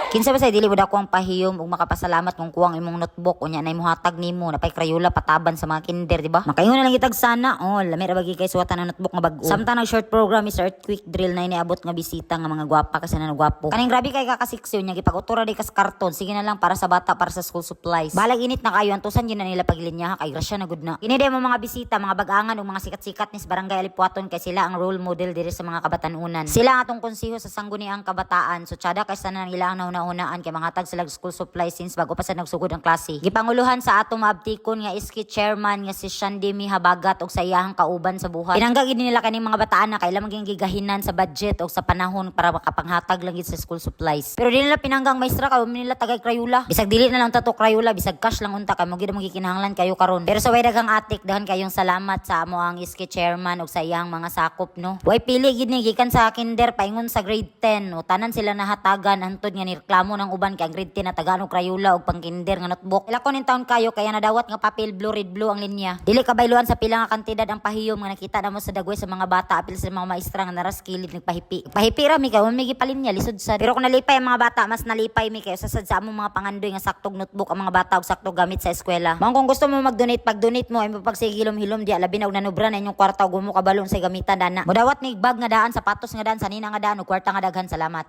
Kinsa ba say dili mo dako ang pahiyom ug makapasalamat kung kuwang imong notebook unya nay mohatag nimo napay Crayola pataban sa mga kinder, di ba? Makaingon na lang itag sana. Oh, lami ra bagi kay suwatan ang notebook nga bag-o. Samtang nag short program is earthquake drill na iniabot nga bisita nga mga gwapa kasi na gwapo. Kaning grabe kay kakasiksyon nya gipagutura di kas karton. Sige na lang para sa bata para sa school supplies. Balag init na kayo antusan gyud na nila paglinya kay grasya na gud na. Kini mo mga bisita, mga bag-angan ug mga sikat-sikat ni sa barangay Alipuaton kay sila ang role model diri sa mga kabatanunan. Sila ang atong konseho sa sangguniang kabataan. So tiada kay sana nila ang nauna-unaan kay mga hatag sila school supplies since bago pa sa nagsugod ang klase. Gipanguluhan sa atong maabtikon nga iski chairman nga si Shandimi Habagat og sa iyahang kauban sa buhat. Pinanggag nila kaning mga bataan na kailan maging gigahinan sa budget o sa panahon para makapanghatag lang gid sa school supplies. Pero di nila pinanggang maestra kay nila tagay Crayola. Bisag dili na lang tato Crayola, bisag cash lang unta kay mo gid mo gikinahanglan kayo karon. Pero sa way dagang atik dahan kayong salamat sa amo ang iski chairman og sa iyang mga sakop no. Way pili gid ni gikan sa kinder paingon sa grade 10 o tanan sila nahatagan hantod nga nireklamo ng uban kay ang grade 10 na tagaan og Crayola og pang-kinder nga notebook. Ila ko nin taon kayo kaya nadawat nga papel blue red blue ang linya. Dili kabayloan sa pila nga kantidad ang pahiyom nga nakita namo sa dagway sa mga bata apil sa mga maestra nga naraskilid nagpahipi. Pahipi ra mi kay may gipalinya lisod sad. Pero kung nalipay ang mga bata mas nalipay mi kay sa among mga pangandoy nga saktog notebook ang mga bata og saktog gamit sa eskwela. Mao kung gusto mo mag-donate pag-donate mo ay mapagsigilom-hilom di labi na og nanubra na inyong kwarta ug mo kabalon sa gamitan dana. Modawat ni bag nga daan sapatos nga daan sanina nga daan ug kwarta nga daghan salamat.